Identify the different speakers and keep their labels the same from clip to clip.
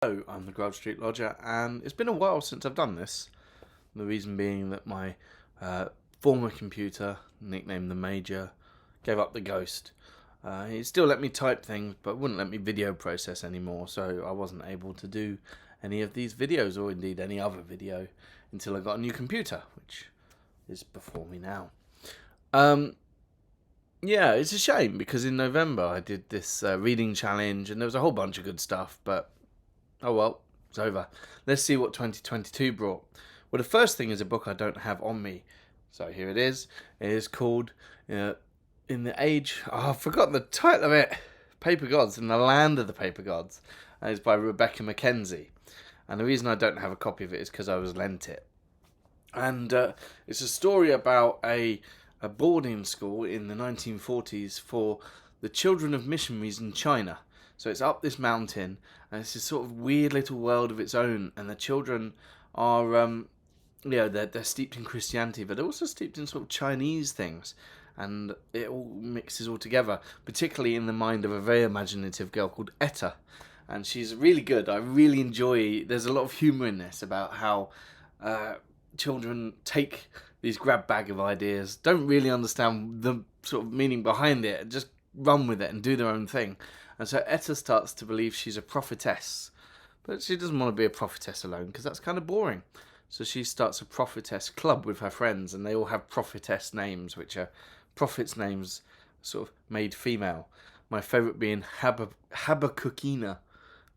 Speaker 1: Hello, I'm the Grove Street Lodger, and it's been a while since I've done this. The reason being that my former computer, nicknamed the Major, gave up the ghost. He still let me type things, but wouldn't let me video process anymore, so I wasn't able to do any of these videos, or indeed any other video, until I got a new computer, which is before me now. Yeah, it's a shame, because in November I did this reading challenge, and there was a whole bunch of good stuff, but oh well, it's over. Let's see what 2022 brought. Well, the first thing is a book I don't have on me. So here it is. It is called In the Age... Oh, I've forgotten the title of it. Paper Gods, In the Land of the Paper Gods. And it's by Rebecca Mackenzie. And the reason I don't have a copy of it is because I was lent it. And it's a story about a boarding school in the 1940s for the children of missionaries in China. So it's up this mountain, and it's this sort of weird little world of its own. And the children are, they're steeped in Christianity, but they're also steeped in sort of Chinese things. And it all mixes all together, particularly in the mind of a very imaginative girl called Etta. And she's really good. I really enjoy... There's a lot of humour in this about how children take these grab bag of ideas, don't really understand the sort of meaning behind it, and just run with it and do their own thing. And so Etta starts to believe she's a prophetess. But she doesn't want to be a prophetess alone, because that's kind of boring. So she starts a prophetess club with her friends, and they all have prophetess names, which are prophets' names sort of made female. My favourite being Habakkukina,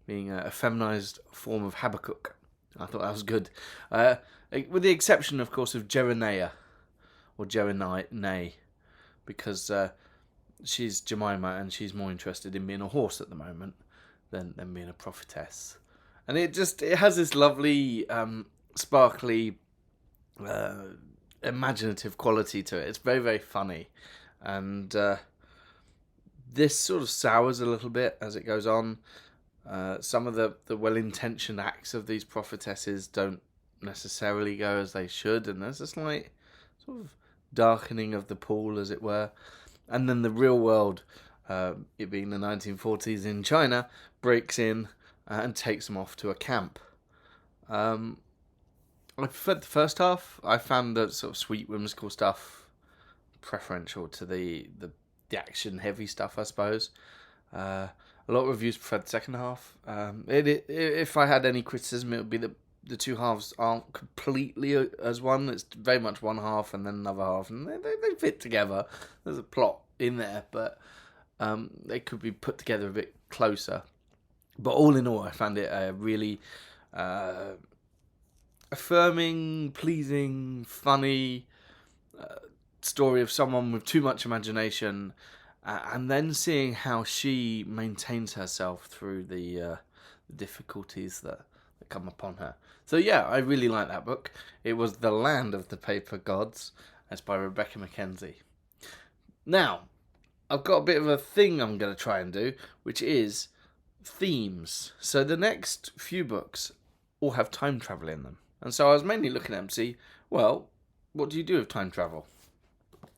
Speaker 1: being a feminized form of Habakkuk. I thought that was good. With the exception, of course, of Jeremiah, or Jeremiah, because... she's Jemima, and she's more interested in being a horse at the moment than being a prophetess. And it has this lovely, sparkly, imaginative quality to it. It's very, very funny. And this sort of sours a little bit as it goes on. Some of the well-intentioned acts of these prophetesses don't necessarily go as they should, and there's a slight sort of darkening of the pool, as it were. And then the real world, it being the 1940s in China, breaks in and takes them off to a camp. I preferred the first half. I found the sort of sweet whimsical stuff preferential to the action-heavy stuff, I suppose. A lot of reviews preferred the second half. If I had any criticism, it would be that the two halves aren't completely as one. It's very much one half and then another half, and they fit together. There's a plot in there, but they could be put together a bit closer. But all in all, I found it a really affirming, pleasing, funny story of someone with too much imagination, and then seeing how she maintains herself through the difficulties that come upon her. So yeah, I really like that book. It was The Land of the Paper Gods. That's by Rebecca Mackenzie. Now, I've got a bit of a thing I'm going to try and do, which is themes. So the next few books all have time travel in them. And so I was mainly looking at them to see, well, what do you do with time travel?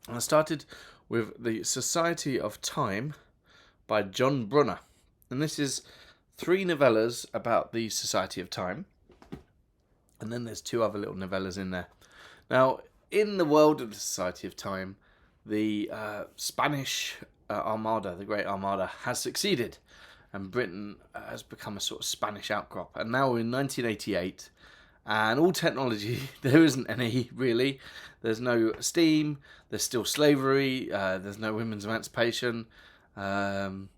Speaker 1: And I started with The Society of Time by John Brunner. And this is 3 novellas about the Society of Time. And then there's 2 other little novellas in there. Now, in the world of the Society of Time, the Spanish Armada, the Great Armada, has succeeded. And Britain has become a sort of Spanish outcrop. And now we're in 1988. And all technology, there isn't any, really. There's no steam. There's still slavery. There's no women's emancipation. Everything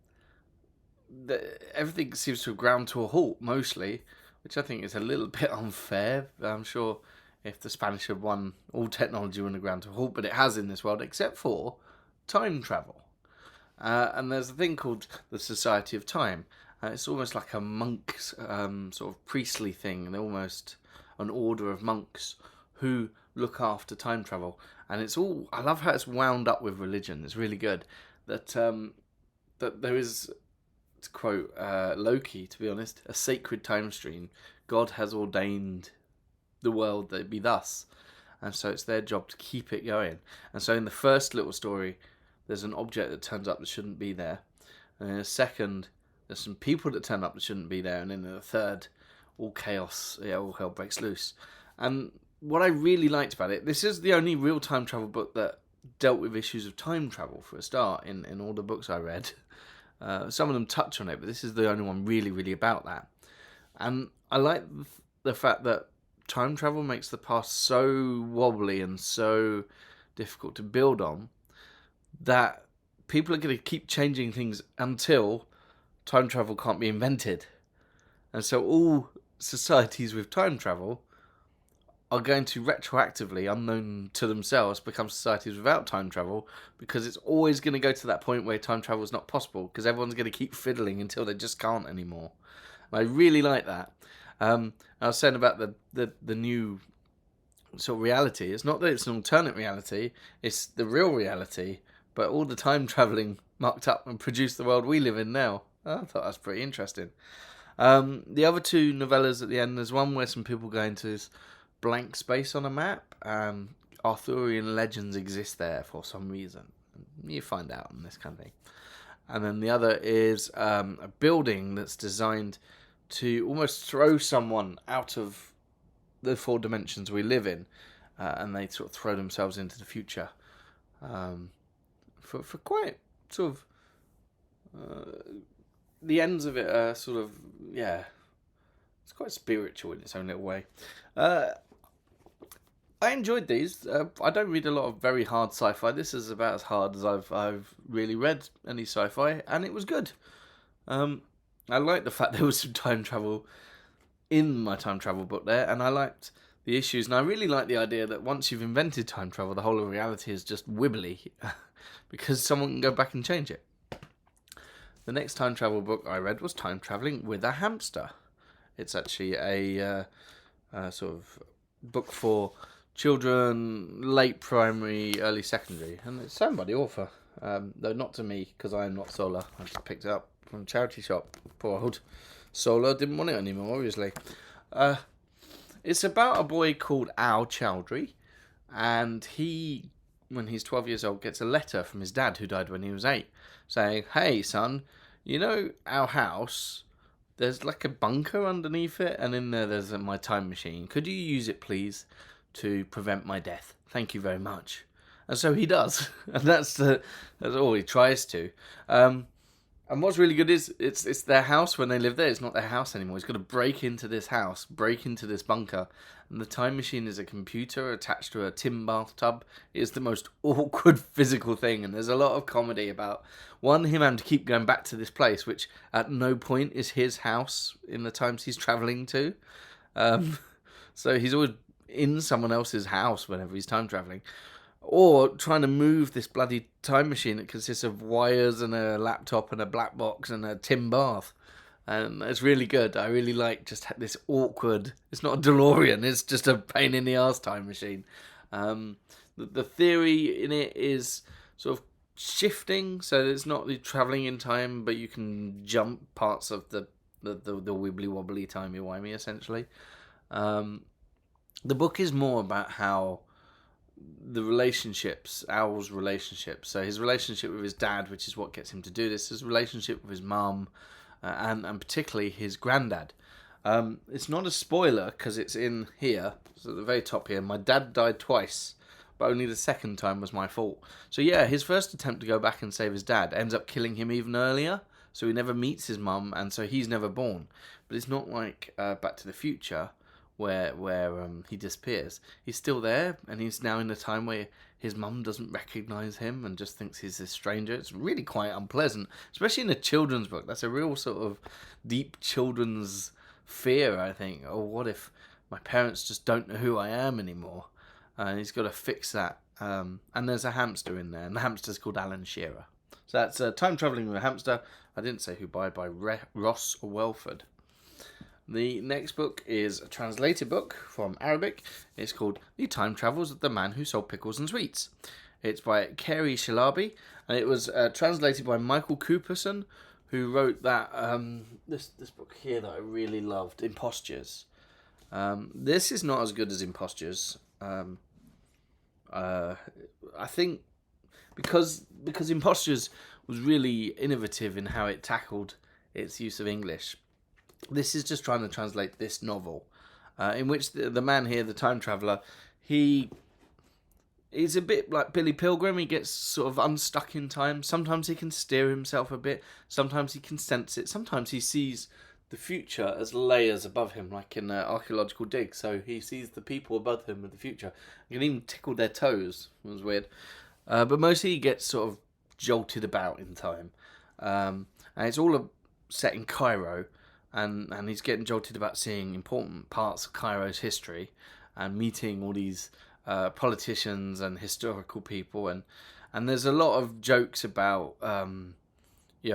Speaker 1: seems to have ground to a halt, mostly, which I think is a little bit unfair. I'm sure if the Spanish had won, all technology would have ground to a halt, but it has in this world, except for time travel. And there's a thing called the Society of Time. It's almost like a monk's sort of priestly thing. They're almost an order of monks who look after time travel. And it's all... I love how it's wound up with religion. It's really good. That there is... To quote Loki, to be honest, a sacred time stream. God has ordained the world that it be thus. And so it's their job to keep it going. And so in the first little story, there's an object that turns up that shouldn't be there. And in a second, There's some people that turn up that shouldn't be there, and then in the third, all chaos, all hell breaks loose. And what I really liked about it, this is the only real time travel book that dealt with issues of time travel for a start in all the books I read. Some of them touch on it, but this is the only one really, really about that. And I like the fact that time travel makes the past so wobbly and so difficult to build on that people are going to keep changing things until time travel can't be invented. And so all societies with time travel are going to retroactively, unknown to themselves, become societies without time travel, because it's always going to go to that point where time travel is not possible, because everyone's going to keep fiddling until they just can't anymore. And I really like that. I was saying about the new sort of reality. It's not that it's an alternate reality, it's the real reality, but all the time travelling mucked up and produced the world we live in now. I thought that was pretty interesting. The other two novellas at the end, there's one where some people go into this blank space on a map. Arthurian legends exist there for some reason. You find out in this kind of thing. And then the other is a building that's designed to almost throw someone out of the 4 dimensions we live in, and they sort of throw themselves into the future. For quite sort of the ends of it are sort of, yeah, it's quite spiritual in its own little way. I enjoyed these. I don't read a lot of very hard sci-fi. This is about as hard as I've really read any sci-fi, and it was good. I liked the fact there was some time travel in my time travel book there, and I liked the issues, and I really like the idea that once you've invented time travel, the whole of reality is just wibbly, because someone can go back and change it. The next time travel book I read was Time Travelling with a Hamster. It's actually a sort of book for children, late primary, early secondary, and it's signed by the author, though not to me, because I am not Solar. I just picked it up from a charity shop. Poor old Solar didn't want it anymore, obviously. It's about a boy called Al Chowdhury, and he, when he's 12 years old, gets a letter from his dad, who died when he was 8, saying, "Hey son, you know our house, there's like a bunker underneath it, and in there there's my time machine. Could you use it please to prevent my death? Thank you very much." And so he does, and that's all he tries to. And what's really good is it's their house when they live there. It's not their house anymore. He's got to break into this house, break into this bunker, and the time machine is a computer attached to a tin bathtub. It's the most awkward physical thing, and there's a lot of comedy about him having to keep going back to this place, which at no point is his house in the times he's travelling to. So he's always in someone else's house whenever he's time travelling. Or trying to move this bloody time machine that consists of wires and a laptop and a black box and a tin bath. And it's really good. I really like just this awkward... It's not a DeLorean, it's just a pain in the arse time machine. The theory in it is sort of shifting, so it's not the travelling in time, but you can jump parts of the wibbly-wobbly timey-wimey, essentially. The book is more about how the relationships, Al's relationships. So his relationship with his dad, which is what gets him to do this, his relationship with his mum, and particularly his granddad. It's not a spoiler because it's in here. So at the very top here, my dad died twice, but only the second time was my fault. So yeah, his first attempt to go back and save his dad ends up killing him even earlier. So he never meets his mum, and so he's never born. But it's not like Back to the Future, where he disappears. He's still there, and he's now in a time where his mum doesn't recognise him and just thinks he's this stranger. It's really quite unpleasant, especially in a children's book. That's a real sort of deep children's fear, I think. Oh, what if my parents just don't know who I am anymore? And he's got to fix that. And there's a hamster in there, and the hamster's called Alan Shearer. So that's Time Travelling with a Hamster. I didn't say who by Ross Welford. The next book is a translated book from Arabic. It's called The Time Travels of the Man Who Sold Pickles and Sweets. It's by Khairy Shalaby, and it was translated by Michael Cooperson, who wrote that this book here that I really loved, Impostures. This is not as good as Impostures. I think because Impostures was really innovative in how it tackled its use of English. This is just trying to translate this novel, in which the man here, the time traveller, he's a bit like Billy Pilgrim. He gets sort of unstuck in time. Sometimes he can steer himself a bit. Sometimes he can sense it. Sometimes he sees the future as layers above him, like in an archaeological dig. So he sees the people above him in the future. He can even tickle their toes. It was weird. But mostly he gets sort of jolted about in time. And it's all set in Cairo. And he's getting jolted about seeing important parts of Cairo's history and meeting all these politicians and historical people. And there's a lot of jokes about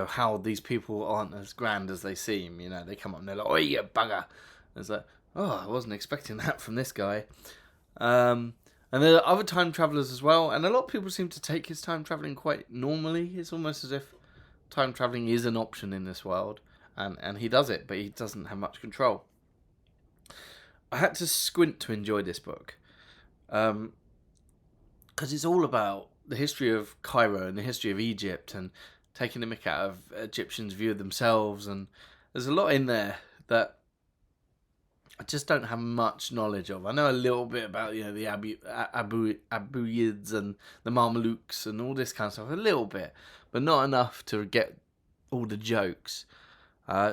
Speaker 1: how these people aren't as grand as they seem. They come up and they're like, "Oh, you bugger!" And it's like, "Oh, I wasn't expecting that from this guy." And there are other time travellers as well, and a lot of people seem to take his time travelling quite normally. It's almost as if time travelling is an option in this world, and he does it, but he doesn't have much control. I had to squint to enjoy this book, because it's all about the history of Cairo and the history of Egypt and taking the mick out of Egyptians' view of themselves, and there's a lot in there that I just don't have much knowledge of. I know a little bit about the Abuyids and the Mamelukes and all this kind of stuff, a little bit, but not enough to get all the jokes.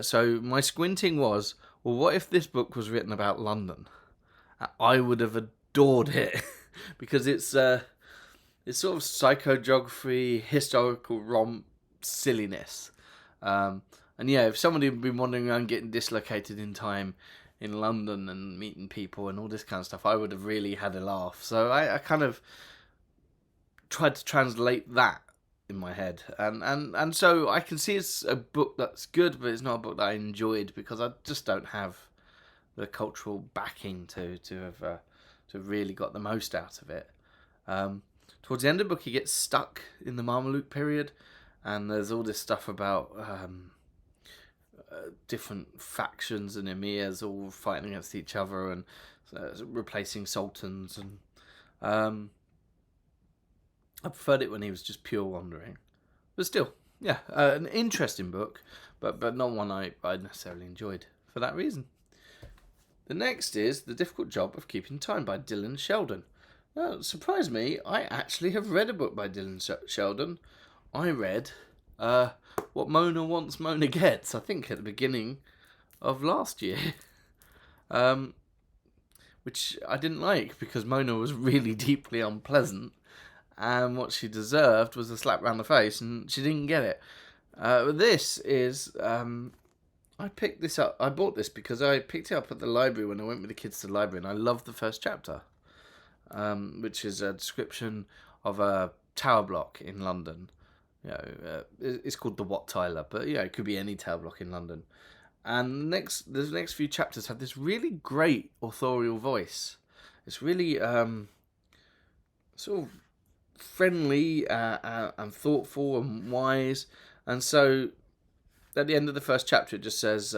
Speaker 1: So my squinting was, well, what if this book was written about London? I would have adored it because it's sort of psychogeography, historical romp silliness. And if somebody had been wandering around getting dislocated in time in London and meeting people and all this kind of stuff, I would have really had a laugh. So I kind of tried to translate that in my head, and so I can see it's a book that's good, but it's not a book that I enjoyed because I just don't have the cultural backing to have really got the most out of it. Towards the end of the book, he gets stuck in the Mameluke period, and there's all this stuff about different factions and emirs all fighting against each other and replacing sultans, and I preferred it when he was just pure wandering. But still, an interesting book, but not one I necessarily enjoyed for that reason. The next is The Difficult Job of Keeping Time by Dylan Sheldon. Now, surprise me, I actually have read a book by Dylan Sheldon. I read What Mona Wants, Mona Gets, I think at the beginning of last year. Which I didn't like because Mona was really deeply unpleasant, and what she deserved was a slap round the face, and she didn't get it. This is... I picked this up. I bought this because I picked it up at the library when I went with the kids to the library, and I loved the first chapter, which is a description of a tower block in London. It's called the Wat Tyler, but it could be any tower block in London. And the next few chapters have this really great authorial voice. It's really sort of friendly and thoughtful and wise. And so at the end of the first chapter, it just says,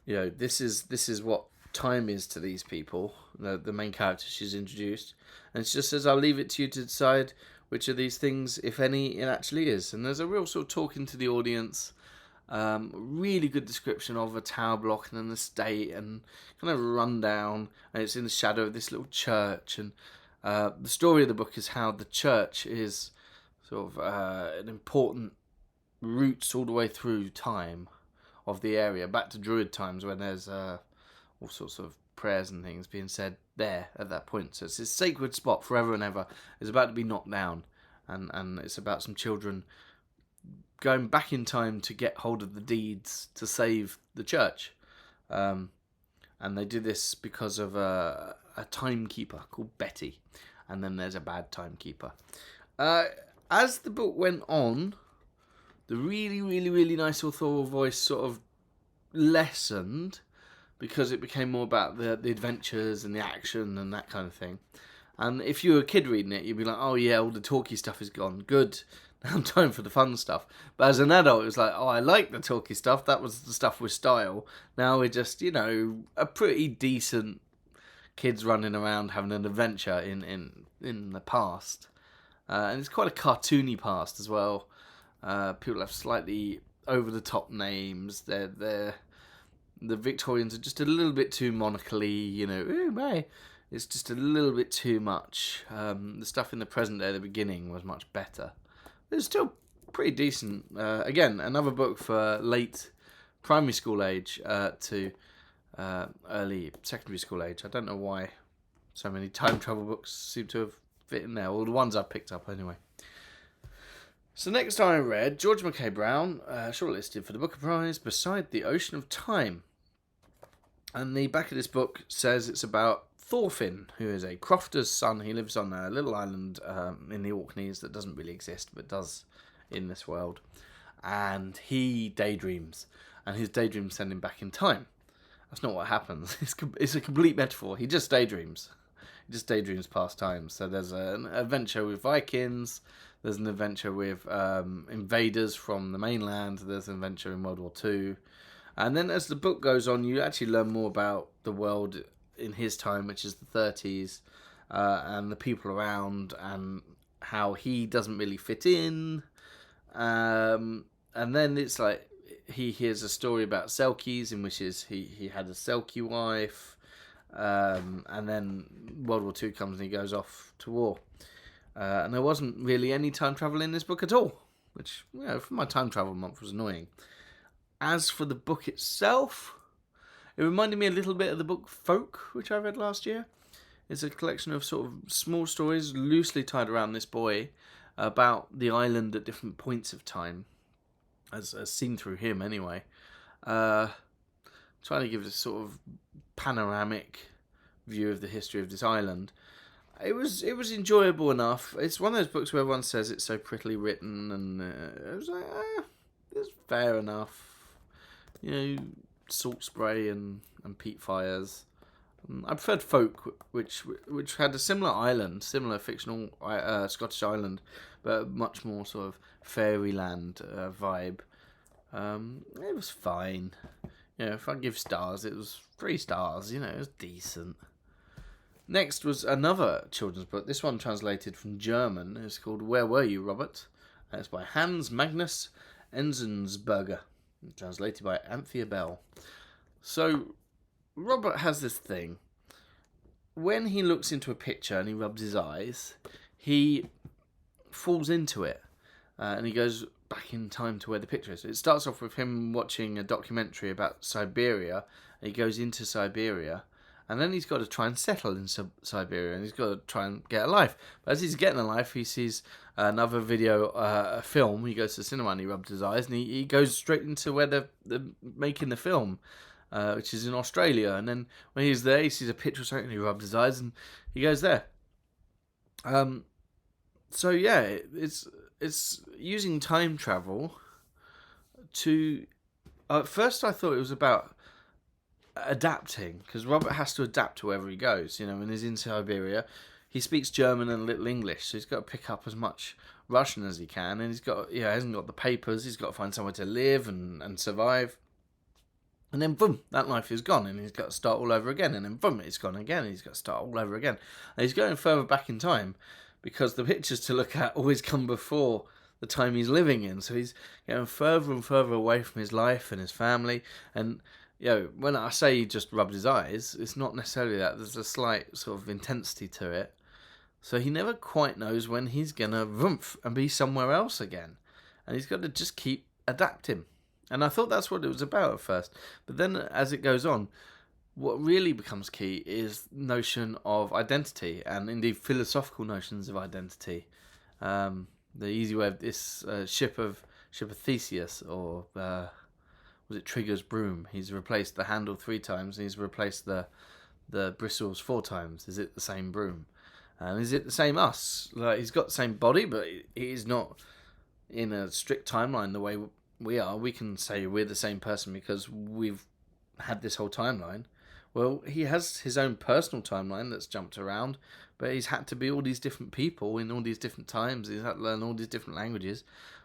Speaker 1: this is what time is to these people. The main character she's introduced, and it just says, "I'll leave it to you to decide which of these things, if any, it actually is." And there's a real sort of talking to the audience. Really good description of a tower block and an estate and kind of rundown, and it's in the shadow of this little church, and the story of the book is how the church is sort of an important roots all the way through time of the area, back to Druid times when there's all sorts of prayers and things being said there at that point. So it's this sacred spot forever and ever. It's about to be knocked down, and it's about some children going back in time to get hold of the deeds to save the church. And they do this because of a timekeeper called Betty, and then there's a bad timekeeper. As the book went on, the really, really, really nice authorial voice sort of lessened because it became more about the adventures and the action and that kind of thing. And if you were a kid reading it, you'd be like, oh yeah, all the talky stuff is gone. Good. Now time for the fun stuff. But as an adult, it was like, oh, I like the talky stuff. That was the stuff with style. Now we're just, a pretty decent kids running around having an adventure in the past. And it's quite a cartoony past as well. People have slightly over-the-top names. The Victorians are just a little bit too monarchally, ooh, mate. It's just a little bit too much. The stuff in the present day, the beginning, was much better. It's still pretty decent. Again, another book for late primary school age to early secondary school age. I don't know why so many time travel books seem to have fit in there. Well, the ones I've picked up anyway. So next I read George Mackay Brown, shortlisted for the Booker Prize, Beside the Ocean of Time. And the back of this book says it's about Thorfinn, who is a crofter's son. He lives on a little island in the Orkneys that doesn't really exist, but does in this world. And he daydreams, and his daydreams send him back in time. That's not what happens. It's a complete metaphor. He just daydreams. He just daydreams past times. So there's an adventure with Vikings. There's an adventure with invaders from the mainland. There's an adventure in World War II. And then as the book goes on, you actually learn more about the world in his time, which is the 30s, and the people around, and how he doesn't really fit in. And then it's like he hears a story about Selkies, in which he had a Selkie wife, and then World War II comes and he goes off to war. And there wasn't really any time travel in this book at all, which, for my time travel month was annoying. As for the book itself, it reminded me a little bit of the book Folk, which I read last year. It's a collection of sort of small stories loosely tied around this boy about the island at different points of time, as seen through him anyway. Trying to give this sort of panoramic view of the history of this island. It was enjoyable enough. It's one of those books where everyone says it's so prettily written, and it was like, it's fair enough. Salt spray and peat fires. I preferred Folk, which had a similar fictional Scottish island, but much more sort of fairyland vibe. It was fine. If I give stars, it was 3 stars. It was decent. Next was another children's book. This one translated from German. It's called Where Were You, Robert? And it's by Hans Magnus Enzensberger. Translated by Anthea Bell. So, Robert has this thing. When he looks into a picture and he rubs his eyes, he falls into it. And he goes back in time to where the picture is. It starts off with him watching a documentary about Siberia. And he goes into Siberia. And then he's got to try and settle in Siberia, and he's got to try and get a life. But as he's getting a life, he sees another video, a film. He goes to the cinema and he rubs his eyes, and he goes straight into where they're making the film, which is in Australia. And then when he's there, he sees a picture of something, and he rubs his eyes, and he goes there. So yeah, it's using time travel to. At first, I thought it was about adapting, because Robert has to adapt to wherever he goes. When he's in Siberia, he speaks German and a little English, so he's got to pick up as much Russian as he can, and hasn't got the papers. He's got to find somewhere to live and survive, and then boom, that life is gone, and he's got to start all over again, and then boom, it's gone again, and he's got to start all over again, and he's going further back in time because the pictures to look at always come before the time he's living in, so he's getting further and further away from his life and his family. And when I say he just rubbed his eyes, it's not necessarily that. There's a slight sort of intensity to it. So he never quite knows when he's going to vroomf and be somewhere else again. And he's got to just keep adapting. And I thought that's what it was about at first. But then as it goes on, what really becomes key is notion of identity, and indeed philosophical notions of identity. The easy way of this ship of Theseus, or was it Trigger's broom? He's replaced the handle 3 times, and he's replaced the bristles 4 times. Is it the same broom? And is it the same us? Like, he's got the same body, but he's not in a strict timeline the way we are. We can say we're the same person because we've had this whole timeline. Well, he has his own personal timeline that's jumped around, but he's had to be all these different people in all these different times. He's had to learn all these different languages.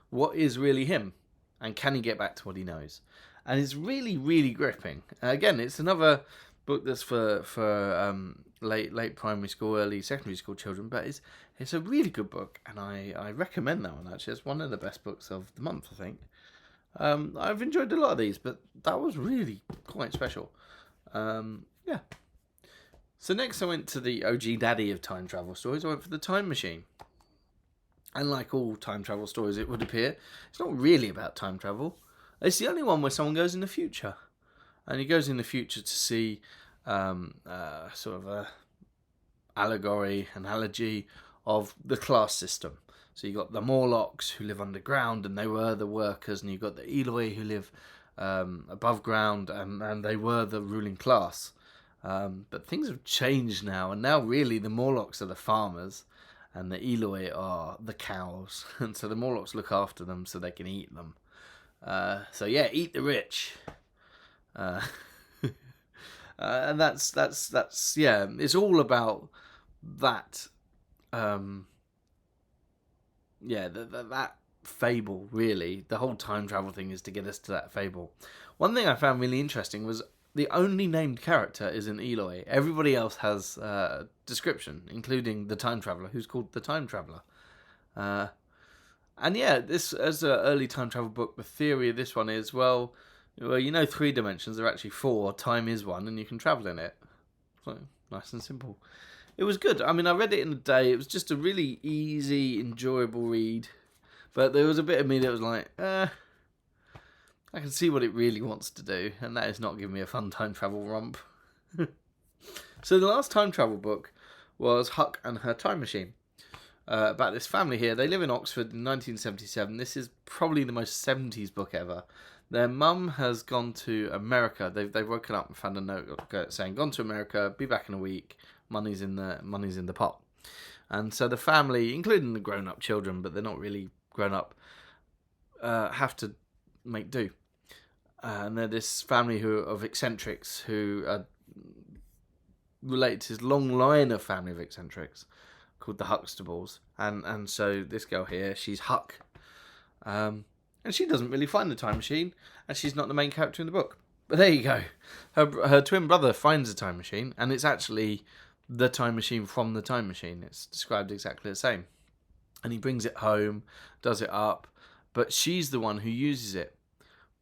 Speaker 1: What is really him? And can he get back to what he knows? And it's really, really gripping. Again, it's another book that's for late primary school, early secondary school children, but it's a really good book, and I recommend that one actually. It's one of the best books of the month, I think. I've enjoyed a lot of these, but that was really quite special. Yeah. So next I went to the OG daddy of time travel stories. I went for the Time Machine. And like all time travel stories, it would appear, it's not really about time travel. It's the only one where someone goes in the future. And he goes in the future to see sort of a analogy of the class system. So you got the Morlocks who live underground, and they were the workers, and you got the Eovaai who live above ground, and they were the ruling class. But things have changed now, and now really the Morlocks are the farmers, and the Eovaai are the cows, and so the Morlocks look after them so they can eat them. So yeah, eat the rich. And that's yeah, it's all about that. Yeah, that fable, really. The whole time travel thing is to get us to that fable. One thing I found really interesting was the only named character is an Eovaai. Everybody else has description, including the time traveller, who's called the time traveller. And yeah, this as an early time travel book, the theory of this one is, well, 3 dimensions, there are actually 4. Time is one, and you can travel in it. So, nice and simple. It was good. I mean, I read it in a day. It was just a really easy, enjoyable read. But there was a bit of me that was like, I can see what it really wants to do, and that is not give me a fun time travel romp. So the last time travel book was Huck and Her Time Machine. About this family here. They live in Oxford in 1977. This is probably the most 70s book ever. Their mum has gone to America. They've woken up and found a note saying, "Gone to America, be back in a week. Money's in the pot." And so the family, including the grown-up children, but they're not really grown up, have to make do. And they're this family of eccentrics who are related to this long line of family of eccentrics called the Huxtables. And so this girl here, she's Huck. And she doesn't really find the time machine, and she's not the main character in the book. But there you go. Her twin brother finds the time machine, and it's actually the time machine from the time machine. It's described exactly the same. And he brings it home, does it up, but she's the one who uses it.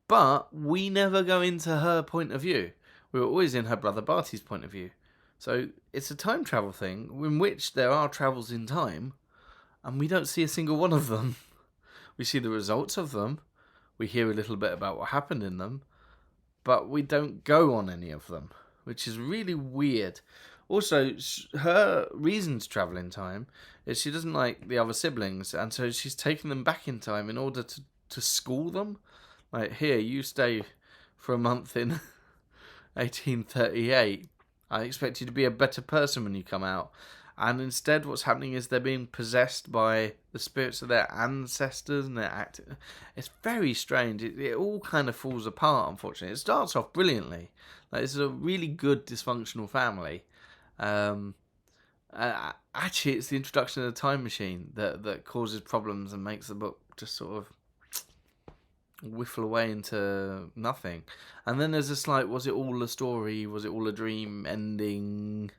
Speaker 1: But we never go into her point of view. We're always in her brother Barty's point of view. So it's a time travel thing in which there are travels in time, and we don't see a single one of them. We see the results of them. We hear a little bit about what happened in them, but we don't go on any of them, which is really weird. Also, her reason to travel in time is she doesn't like the other siblings, and so she's taking them back in time in order to school them. Like, here, you stay for a month in 1838. I expect you to be a better person when you come out. And instead, what's happening is they're being possessed by the spirits of their ancestors, and they're acting. It's very strange. It all kind of falls apart, unfortunately. It starts off brilliantly. Like, it's a really good dysfunctional family. Actually, it's the introduction of the time machine that causes problems and makes the book just sort of whiffle away into nothing. And then there's this like, was it all a story? Was it all a dream ending?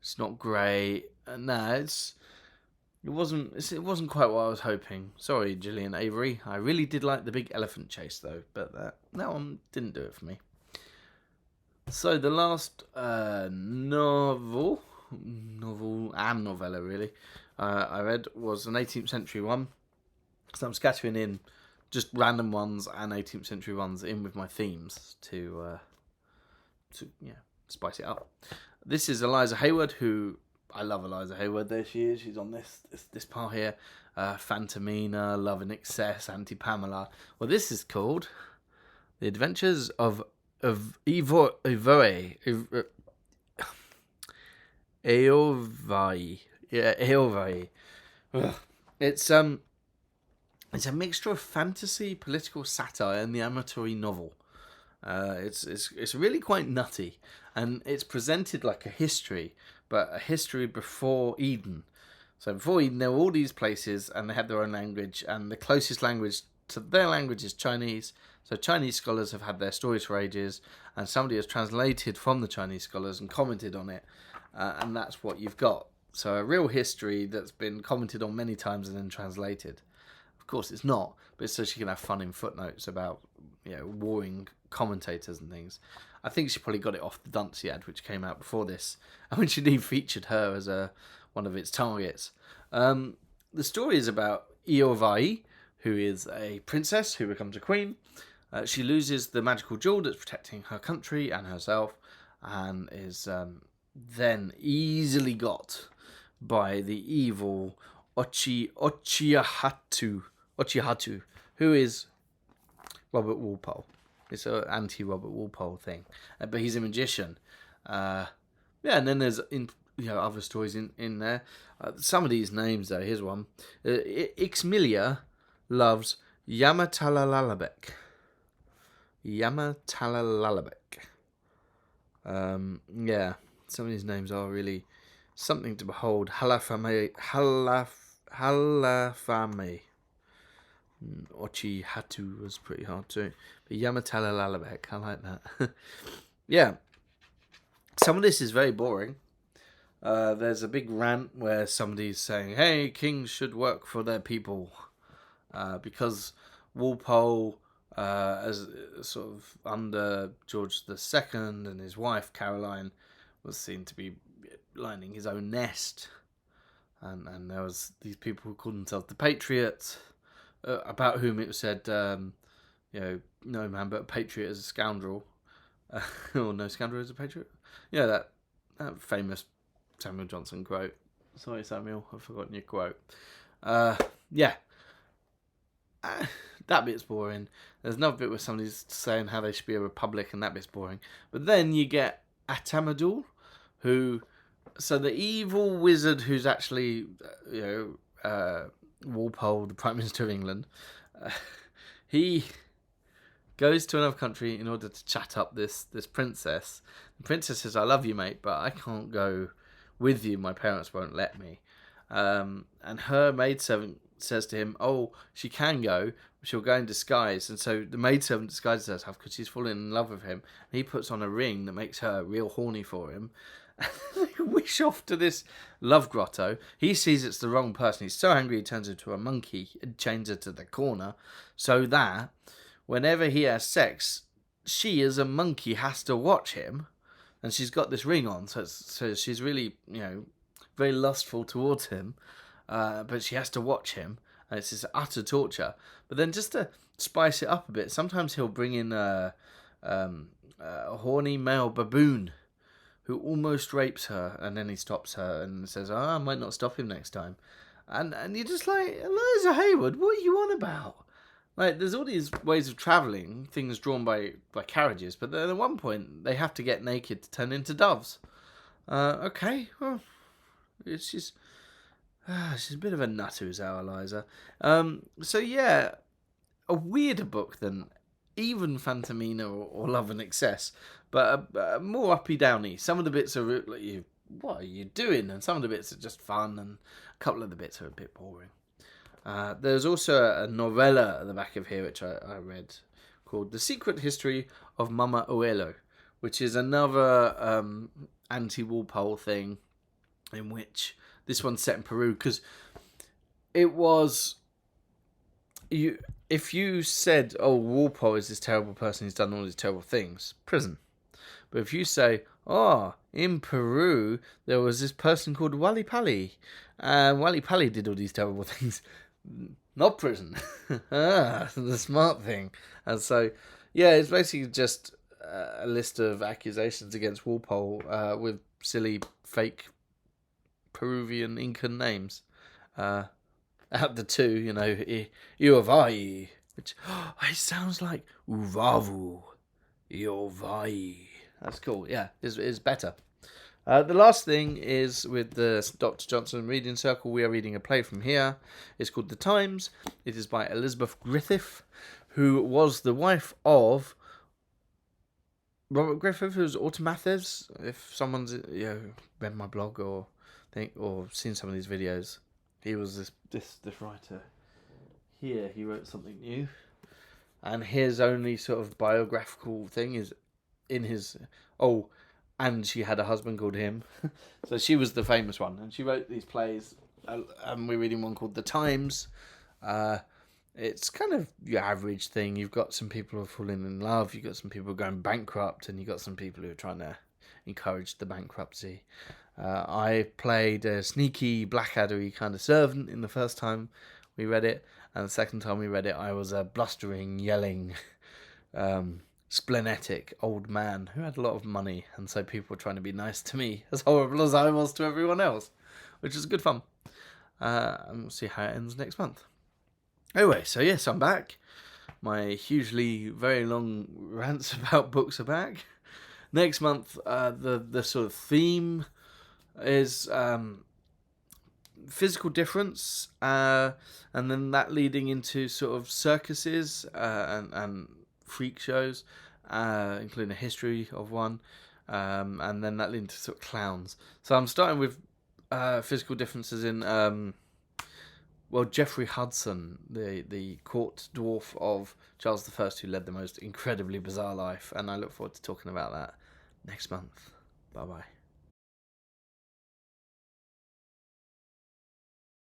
Speaker 1: It's not great. Nah, it wasn't quite what I was hoping. Sorry, Gillian, Avery. I really did like the big elephant chase though, but that one didn't do it for me. So the last novel and novella really I read was an 18th century one. So I'm scattering in just random ones and 18th century ones in with my themes to spice it up. This is Eliza Haywood, who I love. Eliza Haywood. There she is. She's on this part here. Phantomina, Love in Excess, Anti-Pamela. Well, this is called The Adventures of Eovaai. Eovaai. Yeah, Eovaai. It's a mixture of fantasy, political satire, and the amatory novel. It's really quite nutty, and it's presented like a history, but a history before Eden. So before Eden, there were all these places, and they had their own language, and the closest language to their language is Chinese. So Chinese scholars have had their stories for ages, and somebody has translated from the Chinese scholars and commented on it, and that's what you've got. So a real history that's been commented on many times and then translated. Of course, it's not, but it's so she can have fun in footnotes about, warring commentators and things. I think she probably got it off the Dunciad, which came out before this, and when she featured her as one of its targets. The story is about Eovaai, who is a princess who becomes a queen. She loses the magical jewel that's protecting her country and herself, and is then easily got by the evil Ochiahatu, who is Robert Walpole. It's an anti-Robert Walpole thing, but he's a magician. And then there's other stories in there. Some of these names though. Here's one. Ixmilia loves Yamatalalabek. Some of these names are really something to behold. Halafame. Ochi Hatu was pretty hard too. But Yamatalalabek, I like that. Yeah. Some of this is very boring. There's a big rant where somebody's saying, hey, kings should work for their people. Because Walpole, as sort of under George II and his wife Caroline, was seen to be lining his own nest. And there was these people who called themselves the Patriots, about whom it was said, no man but a patriot is a scoundrel. Or no scoundrel is a patriot. Yeah, that famous Samuel Johnson quote. Sorry, Samuel, I've forgotten your quote. That bit's boring. There's another bit where somebody's saying how they should be a republic, and that bit's boring. But then you get Atamadul, so the evil wizard who's actually, Walpole, the Prime Minister of England, he goes to another country in order to chat up this princess. The princess says, I love you, mate, but I can't go with you. My parents won't let me. And her maidservant says to him, oh, she can go, but she'll go in disguise. And so the maidservant disguises herself because she's fallen in love with him. And he puts on a ring that makes her real horny for him. They wish off to this love grotto. He sees it's the wrong person. He's so angry he turns into a monkey and chains her to the corner, so that whenever he has sex, she as a monkey has to watch him. And she's got this ring on, so she's really, very lustful towards him. But she has to watch him, and it's this utter torture. But then just to spice it up a bit, sometimes he'll bring in a horny male baboon who almost rapes her, and then he stops her and says, I might not stop him next time. And you're just like, Eliza Haywood, what are you on about? Like, there's all these ways of travelling, things drawn by carriages, but then at one point they have to get naked to turn into doves. Okay, well, she's a bit of a nut who's our Eliza. So yeah, a weirder book than even Phantomina or Love and Excess, but more uppy-downy. Some of the bits are like, what are you doing? And some of the bits are just fun, and a couple of the bits are a bit boring. There's also a novella at the back of here, which I read, called The Secret History of Mama Oello, which is another anti-Walpole thing, in which this one's set in Peru, because it was... If you said, oh, Walpole is this terrible person who's done all these terrible things, prison. But if you say, oh, in Peru, there was this person called Wali Pali, and Wali Pali did all these terrible things, not prison. The smart thing. And so, yeah, it's basically just a list of accusations against Walpole with silly, fake Peruvian Incan names. Out the two, Eovaai, which it sounds like Uvavu, Eovaai. That's cool. Yeah, it's better. The last thing is with the Dr. Johnson Reading Circle. We are reading a play from here. It's called The Times. It is by Elizabeth Griffith, who was the wife of Robert Griffith, who's Automathers. If someone's read my blog or seen some of these videos, he was this writer. here he wrote something new. And his only sort of biographical thing is in his... Oh, and she had a husband called him. So she was the famous one. And she wrote these plays. And we're reading one called The Times. It's kind of your average thing. You've got some people who are falling in love. You've got some people going bankrupt. And you've got some people who are trying to encourage the bankruptcy. I played a sneaky Blackaddery kind of servant in the first time we read it. And the second time we read it, I was a blustering, yelling, splenetic old man who had a lot of money. And so people were trying to be nice to me, as horrible as I was to everyone else, which is good fun. And we'll see how it ends next month. Anyway, so yes, I'm back. My hugely very long rants about books are back. Next month, the sort of theme is physical difference, and then that leading into sort of circuses and freak shows, including a history of one, and then that leading to sort of clowns. So I'm starting with physical differences in Geoffrey Hudson, the court dwarf of Charles I, who led the most incredibly bizarre life, and I look forward to talking about that next month. Bye bye.